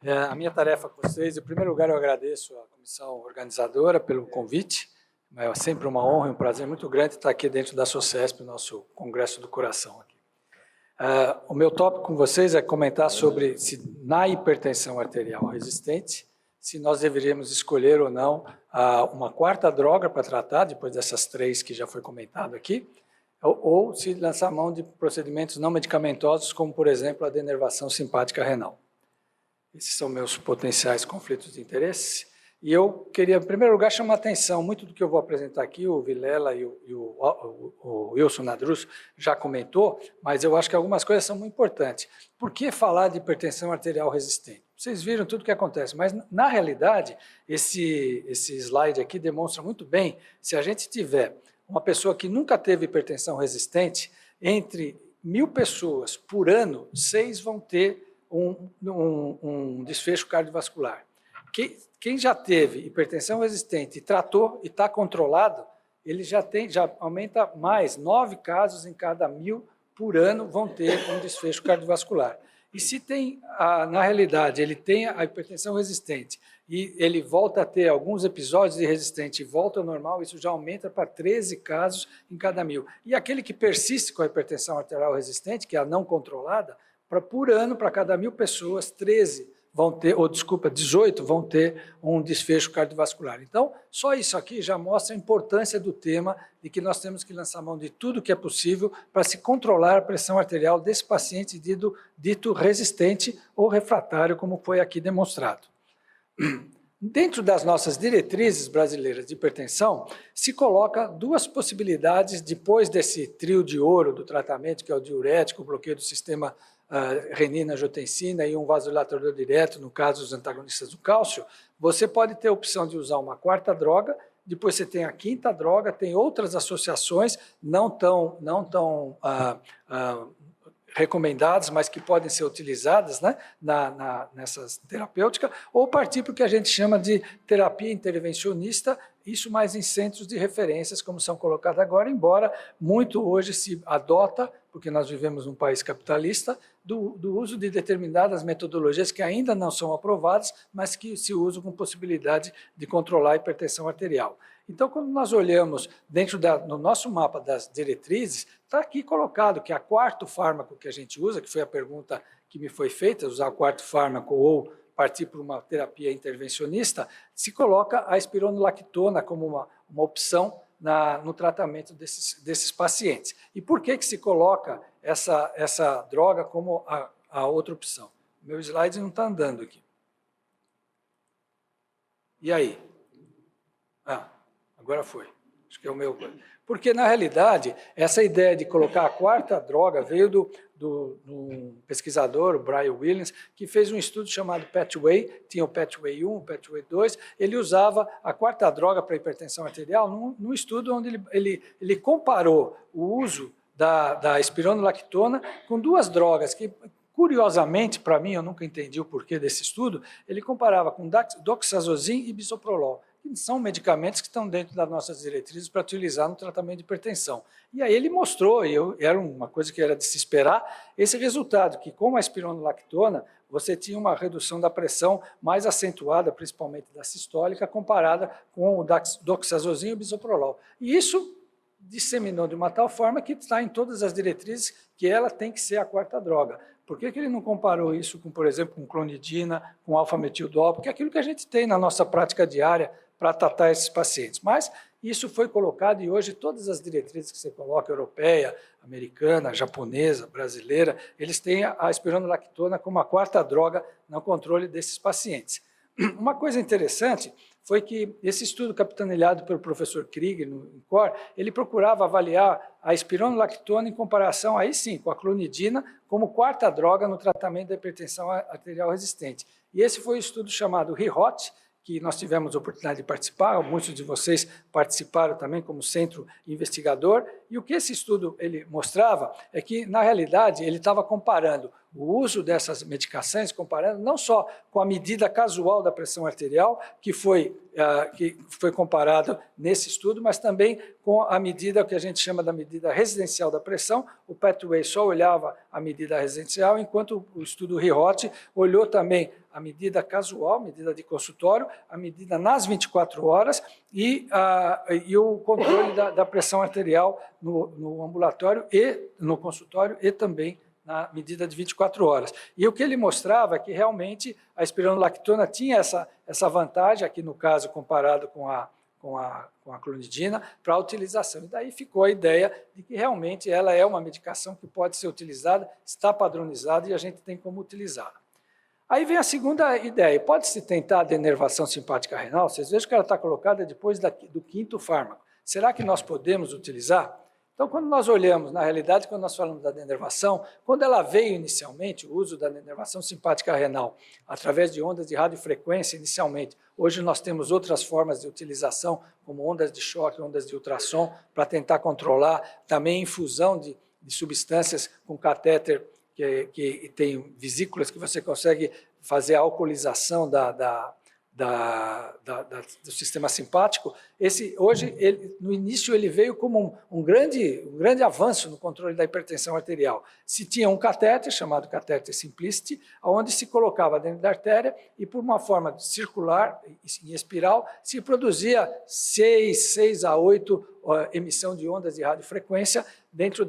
A minha tarefa com vocês, em primeiro lugar, eu agradeço à comissão organizadora pelo convite. É sempre uma honra e um prazer muito grande estar aqui dentro da SOCESP, nosso Congresso do Coração. Aqui. O meu tópico com vocês é comentar sobre se na hipertensão arterial resistente, se nós deveríamos escolher ou não uma quarta droga para tratar, depois dessas três que já foi comentado aqui, ou se lançar mão de procedimentos não medicamentosos, como, por exemplo, a denervação simpática renal. Esses são meus potenciais conflitos de interesse. E eu queria, em primeiro lugar, chamar a atenção, muito do que eu vou apresentar aqui, o Vilela e o Wilson Nadruz já comentou, mas eu acho que algumas coisas são muito importantes. Por que falar de hipertensão arterial resistente? Vocês viram tudo o que acontece, mas, na realidade, esse slide aqui demonstra muito bem, se a gente tiver uma pessoa que nunca teve hipertensão resistente, entre 1.000 pessoas por ano, 6 vão ter um desfecho cardiovascular. Quem já teve hipertensão resistente e tratou e está controlado, ele já aumenta mais, 9 casos em cada 1.000 por ano vão ter um desfecho cardiovascular. E se tem, na realidade, ele tem a hipertensão resistente e ele volta a ter alguns episódios de resistente e volta ao normal, isso já aumenta para 13 casos em cada 1.000. E aquele que persiste com a hipertensão arterial resistente, que é a não controlada, por ano, para cada 1.000 pessoas, 18 vão ter um desfecho cardiovascular. Então, só isso aqui já mostra a importância do tema de que nós temos que lançar mão de tudo que é possível para se controlar a pressão arterial desse paciente dito resistente ou refratário, como foi aqui demonstrado. Dentro das nossas diretrizes brasileiras de hipertensão, se coloca 2 possibilidades, depois desse trio de ouro do tratamento, que é o diurético, o bloqueio do sistema renina-angiotensina e um vasodilatador direto, no caso dos antagonistas do cálcio, você pode ter a opção de usar uma quarta droga, depois você tem a quinta droga, tem outras associações não tão recomendadas, mas que podem ser utilizadas, né, nessas terapêuticas, ou partir para o que a gente chama de terapia intervencionista, isso mais em centros de referências, como são colocados agora, embora muito hoje se adota, porque nós vivemos num país capitalista, do uso de determinadas metodologias que ainda não são aprovadas, mas que se usam com possibilidade de controlar a hipertensão arterial. Então, quando nós olhamos no nosso mapa das diretrizes, está aqui colocado que a quarto fármaco que a gente usa, que foi a pergunta que me foi feita, usar o quarto fármaco ou partir por uma terapia intervencionista, se coloca a espironolactona como uma opção no tratamento desses pacientes. E por que se coloca essa droga como a outra opção? Meu slide não está andando aqui. E aí? Agora foi. Acho que é o meu. Porque, na realidade, essa ideia de colocar a quarta droga veio do pesquisador, o Brian Williams, que fez um estudo chamado Pathway, tinha o Pathway 1, o Pathway 2, ele usava a quarta droga para hipertensão arterial num estudo onde ele comparou o uso da espironolactona com 2 drogas que, curiosamente, para mim, eu nunca entendi o porquê desse estudo, ele comparava com doxazosine e bisoprolol, que são medicamentos que estão dentro das nossas diretrizes para utilizar no tratamento de hipertensão. E aí ele mostrou, e era uma coisa que era de se esperar, esse resultado, que com a espironolactona, você tinha uma redução da pressão mais acentuada, principalmente da sistólica, comparada com o doxazosine e o bisoprolol. E isso disseminou de uma tal forma que está em todas as diretrizes que ela tem que ser a quarta droga. Por que ele não comparou isso com, por exemplo, com clonidina, com alfa-metildol? Porque é aquilo que a gente tem na nossa prática diária para tratar esses pacientes. Mas isso foi colocado e hoje todas as diretrizes que você coloca, europeia, americana, japonesa, brasileira, eles têm a espironolactona como a quarta droga no controle desses pacientes. Uma coisa interessante foi que esse estudo capitaneado pelo professor Krieger no INCOR, ele procurava avaliar a espironolactona em comparação, aí sim, com a clonidina, como quarta droga no tratamento da hipertensão arterial resistente. E esse foi o estudo chamado RIHOT, que nós tivemos a oportunidade de participar, muitos de vocês participaram também como centro investigador, e o que esse estudo ele mostrava é que, na realidade, ele estava comparando o uso dessas medicações, comparando não só com a medida casual da pressão arterial, que foi comparado nesse estudo, mas também com a medida que a gente chama da medida residencial da pressão. O Pathway só olhava a medida residencial, enquanto o estudo RIHOT olhou também a medida casual, medida de consultório, a medida nas 24 horas e o controle da pressão arterial no ambulatório e no consultório e também na medida de 24 horas. E o que ele mostrava é que realmente a espironolactona tinha essa vantagem, aqui no caso comparado com a clonidina, para a utilização. E daí ficou a ideia de que realmente ela é uma medicação que pode ser utilizada, está padronizada e a gente tem como utilizá-la. Aí vem a segunda ideia, pode-se tentar a denervação simpática renal? Vocês vejam que ela está colocada depois do 5º fármaco. Será que nós podemos utilizar? Então, quando nós olhamos, na realidade, quando nós falamos da denervação, quando ela veio inicialmente, o uso da denervação simpática renal, através de ondas de radiofrequência inicialmente, hoje nós temos outras formas de utilização, como ondas de choque, ondas de ultrassom, para tentar controlar também a infusão de substâncias com catéter que tem vesículas que você consegue fazer a alcoolização do sistema simpático. Hoje, no início, ele veio como um grande avanço no controle da hipertensão arterial. Se tinha um catéter, chamado catéter Simplicity, onde se colocava dentro da artéria e, por uma forma circular, em espiral, se produzia 6 a 8 emissão de ondas de radiofrequência dentro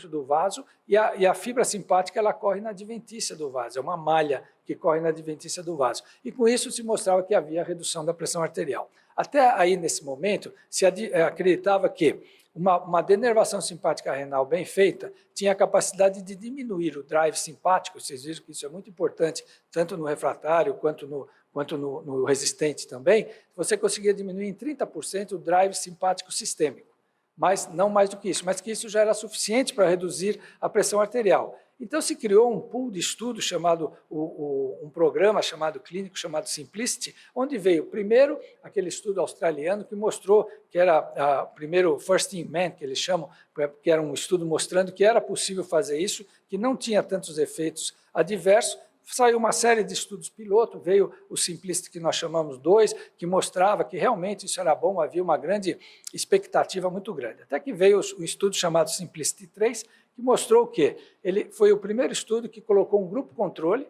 do vaso, e a fibra simpática ela corre na adventícia do vaso, é uma malha que corre na adventícia do vaso. E com isso se mostrava que havia redução da pressão arterial. Até aí, nesse momento, se acreditava que uma denervação simpática renal bem feita tinha a capacidade de diminuir o drive simpático. Vocês viram que isso é muito importante, tanto no refratário quanto no resistente também. Você conseguia diminuir em 30% o drive simpático sistêmico, mas não mais do que isso, mas que isso já era suficiente para reduzir a pressão arterial. Então se criou um pool de estudo chamado, um programa clínico chamado Simplicity, onde veio primeiro aquele estudo australiano que mostrou que era o primeiro first in man, que eles chamam, que era um estudo mostrando que era possível fazer isso, que não tinha tantos efeitos adversos. Saiu uma série de estudos piloto, veio o Simplicity que nós chamamos 2, que mostrava que realmente isso era bom, havia uma grande expectativa muito grande. Até que veio o estudo chamado Simplicity 3, que mostrou o quê? Ele foi o primeiro estudo que colocou um grupo controle,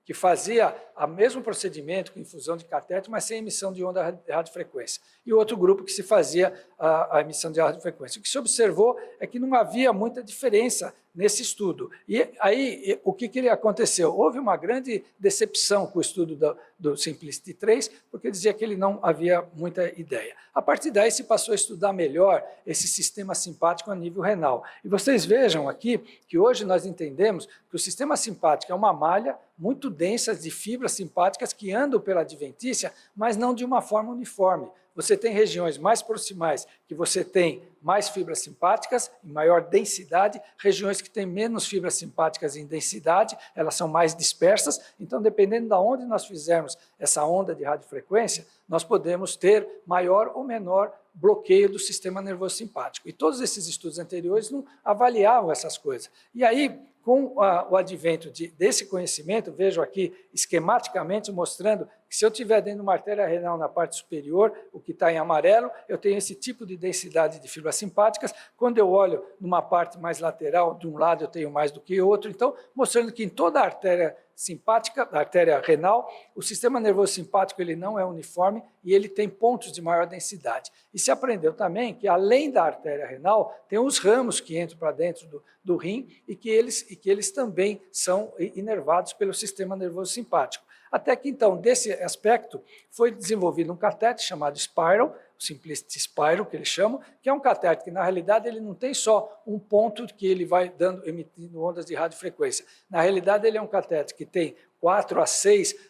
que fazia o mesmo procedimento com infusão de catéter, mas sem emissão de onda de radiofrequência. E outro grupo que se fazia a emissão de radiofrequência. O que se observou é que não havia muita diferença nesse estudo. E aí, o que aconteceu? Houve uma grande decepção com o estudo do Simplicity 3, porque dizia que ele não havia muita ideia. A partir daí, se passou a estudar melhor esse sistema simpático a nível renal. E vocês vejam aqui que hoje nós entendemos que o sistema simpático é uma malha muito densa de fibras simpáticas que andam pela adventícia, mas não de uma forma uniforme. Você tem regiões mais proximais que você tem mais fibras simpáticas, em maior densidade, regiões que têm menos fibras simpáticas em densidade, elas são mais dispersas, então dependendo de onde nós fizermos essa onda de radiofrequência, nós podemos ter maior ou menor bloqueio do sistema nervoso simpático. E todos esses estudos anteriores não avaliavam essas coisas. E aí, com o advento desse conhecimento, vejo aqui esquematicamente mostrando que se eu tiver dentro de uma artéria renal na parte superior, o que está em amarelo, eu tenho esse tipo de densidade de fibras simpáticas. Quando eu olho numa parte mais lateral, de um lado eu tenho mais do que outro. Então, mostrando que em toda a artéria simpática, a artéria renal, o sistema nervoso simpático ele não é uniforme e ele tem pontos de maior densidade. E se aprendeu também que, além da artéria renal, tem os ramos que entram para dentro do rim e que eles também são inervados pelo sistema nervoso simpático. Até que, então, desse aspecto, foi desenvolvido um catéter chamado Spiral, o Simplicity Spiral, que eles chamam, que é um catéter que, na realidade, ele não tem só um ponto que ele vai emitindo ondas de radiofrequência. Na realidade, ele é um catéter que tem 4 a 6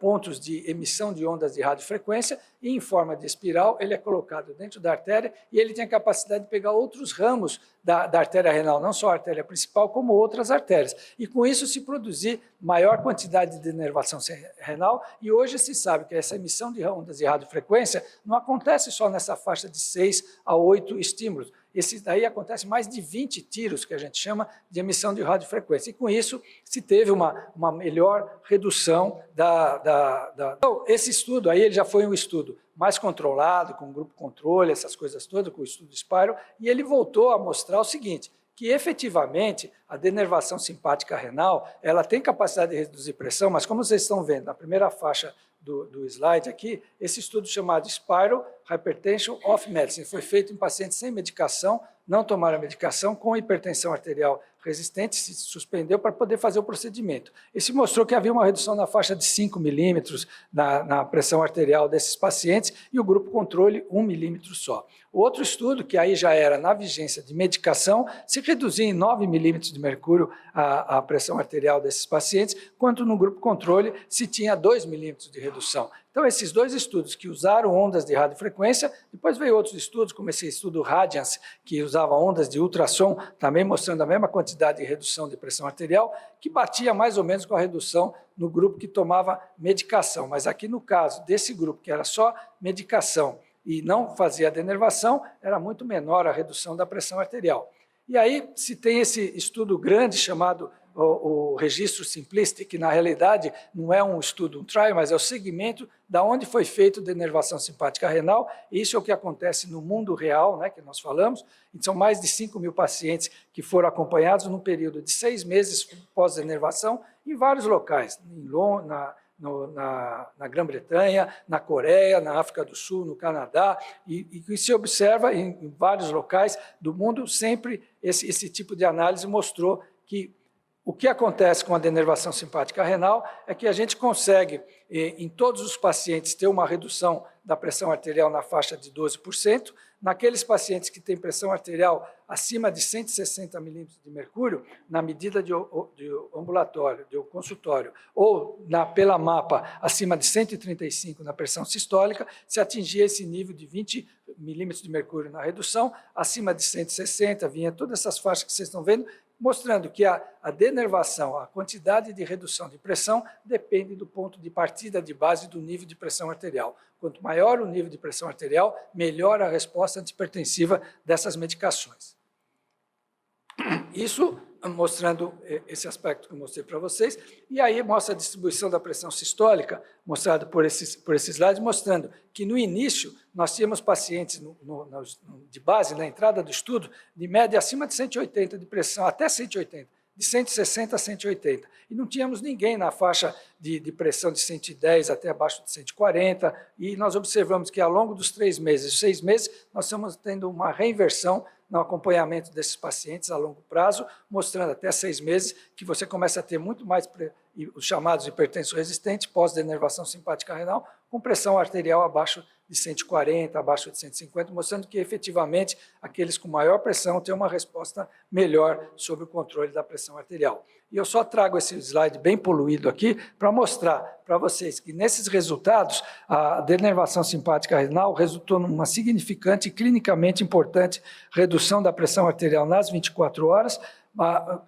pontos de emissão de ondas de radiofrequência e, em forma de espiral, ele é colocado dentro da artéria e ele tem a capacidade de pegar outros ramos da artéria renal, não só a artéria principal, como outras artérias. E, com isso, se produzir maior quantidade de inervação renal, e hoje se sabe que essa emissão de ondas de radiofrequência não acontece só nessa faixa de 6 a 8 estímulos. Esse daí acontece mais de 20 tiros, que a gente chama de emissão de radiofrequência. E com isso se teve uma melhor redução Então, esse estudo aí ele já foi um estudo mais controlado, com grupo controle, essas coisas todas, com o estudo Spiral, e ele voltou a mostrar o seguinte, que efetivamente a denervação simpática renal ela tem capacidade de reduzir pressão, mas como vocês estão vendo na primeira faixa do slide aqui, esse estudo chamado Spiral Hypertension of Medicine foi feito em pacientes sem medicação, não tomaram medicação, com hipertensão arterial resistente, se suspendeu para poder fazer o procedimento. E se mostrou que havia uma redução na faixa de 5 milímetros na pressão arterial desses pacientes e o grupo controle 1 milímetro só. O outro estudo, que aí já era na vigência de medicação, se reduzia em 9 milímetros de mercúrio a pressão arterial desses pacientes, quanto no grupo controle se tinha 2 milímetros de redução. Então, esses dois estudos que usaram ondas de radiofrequência, depois veio outros estudos, como esse estudo Radiance, que usava ondas de ultrassom, também mostrando a mesma quantidade de redução de pressão arterial, que batia mais ou menos com a redução no grupo que tomava medicação. Mas aqui no caso desse grupo, que era só medicação e não fazia denervação, era muito menor a redução da pressão arterial. E aí se tem esse estudo grande chamado o registro Simplicity, que na realidade não é um estudo, um trial, mas é o segmento da onde foi feito denervação simpática renal. Isso é o que acontece no mundo real, né, que nós falamos. E são mais de 5 mil pacientes que foram acompanhados num período de 6 meses pós-denervação em vários locais, na Grã-Bretanha, na Coreia, na África do Sul, no Canadá, e se observa em vários locais do mundo, sempre esse tipo de análise mostrou que o que acontece com a denervação simpática renal é que a gente consegue, em todos os pacientes, ter uma redução da pressão arterial na faixa de 12%. Naqueles pacientes que têm pressão arterial acima de 160 milímetros de mercúrio, na medida de ambulatório, de consultório, ou pela mapa acima de 135 na pressão sistólica, se atingia esse nível de 20 milímetros de mercúrio na redução, acima de 160, vinha todas essas faixas que vocês estão vendo, mostrando que a denervação, a quantidade de redução de pressão, depende do ponto de partida de base do nível de pressão arterial. Quanto maior o nível de pressão arterial, melhor a resposta antihipertensiva dessas medicações. Isso mostrando esse aspecto que eu mostrei para vocês, e aí mostra a distribuição da pressão sistólica, mostrado por esse slide, mostrando que no início nós tínhamos pacientes de base, na entrada do estudo, de média acima de 180 de pressão, até 180, de 160 a 180, e não tínhamos ninguém na faixa de pressão de 110 até abaixo de 140, e nós observamos que ao longo dos 3 meses, 6 meses, nós estamos tendo uma reinversão no acompanhamento desses pacientes a longo prazo, mostrando até 6 meses que você começa a ter muito mais os chamados hipertensos resistentes pós-denervação simpática renal, com pressão arterial abaixo de 140, abaixo de 150, mostrando que efetivamente aqueles com maior pressão têm uma resposta melhor sobre o controle da pressão arterial. E eu só trago esse slide bem poluído aqui para mostrar para vocês que nesses resultados a denervação simpática renal resultou numa significante e clinicamente importante redução da pressão arterial nas 24 horas,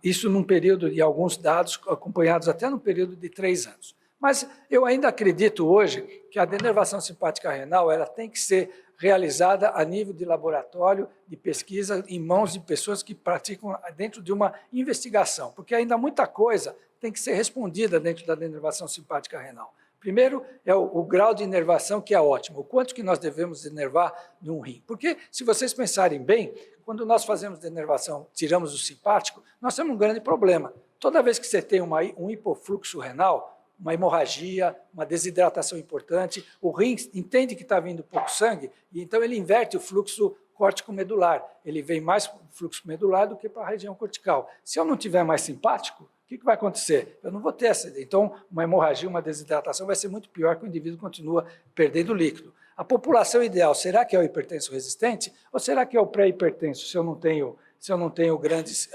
isso num período, e alguns dados acompanhados até no período de 3 anos. Mas eu ainda acredito hoje que a denervação simpática renal ela tem que ser realizada a nível de laboratório, de pesquisa, em mãos de pessoas que praticam dentro de uma investigação, porque ainda muita coisa tem que ser respondida dentro da denervação simpática renal. Primeiro é o grau de inervação, que é ótimo, o quanto que nós devemos denervar de um rim. Porque, se vocês pensarem bem, quando nós fazemos denervação, tiramos o simpático, nós temos um grande problema. Toda vez que você tem um hipofluxo renal, uma hemorragia, uma desidratação importante, o rim entende que está vindo pouco sangue, e então ele inverte o fluxo córtico-medular. Ele vem mais fluxo medular do que para a região cortical. Se eu não tiver mais simpático, o que vai acontecer? Eu não vou ter essa. Então, uma hemorragia, uma desidratação vai ser muito pior que o indivíduo continua perdendo líquido. A população ideal, será que é o hipertenso resistente? Ou será que é o pré-hipertenso, se eu não tenho grandes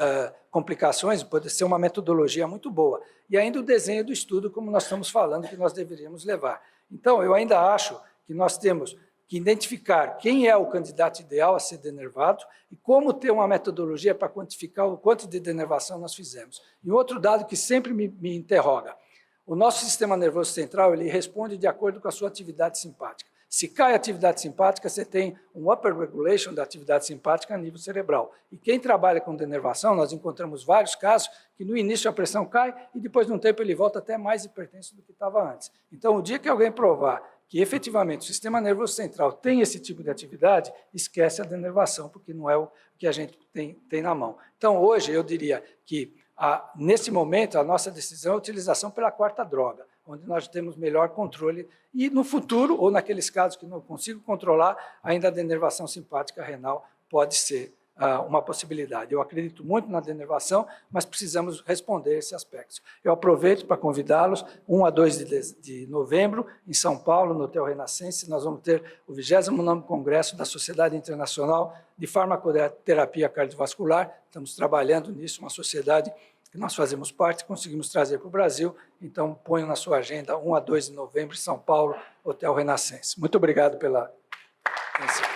complicações? Pode ser uma metodologia muito boa. E ainda o desenho do estudo, como nós estamos falando, que nós deveríamos levar. Então, eu ainda acho que nós temos que identificar quem é o candidato ideal a ser denervado e como ter uma metodologia para quantificar o quanto de denervação nós fizemos. E outro dado que sempre me interroga, o nosso sistema nervoso central ele responde de acordo com a sua atividade simpática. Se cai a atividade simpática, você tem um upper regulation da atividade simpática a nível cerebral. E quem trabalha com denervação, nós encontramos vários casos que no início a pressão cai e depois de um tempo ele volta até mais hipertenso do que estava antes. Então, o dia que alguém provar que efetivamente o sistema nervoso central tem esse tipo de atividade, esquece a denervação, porque não é o que a gente tem na mão. Então, hoje, eu diria que, nesse momento, a nossa decisão é a utilização pela quarta droga, onde nós temos melhor controle, e no futuro, ou naqueles casos que não consigo controlar, ainda a denervação simpática renal pode ser uma possibilidade. Eu acredito muito na denervação, mas precisamos responder esse aspecto. Eu aproveito para convidá-los, 1 a 2 de novembro, em São Paulo, no Hotel Renascença, nós vamos ter o 29º Congresso da Sociedade Internacional de Farmacoterapia Cardiovascular. Estamos trabalhando nisso, uma sociedade que nós fazemos parte, conseguimos trazer para o Brasil, então ponham na sua agenda 1 a 2 de novembro, em São Paulo, Hotel Renascença. Muito obrigado pela atenção.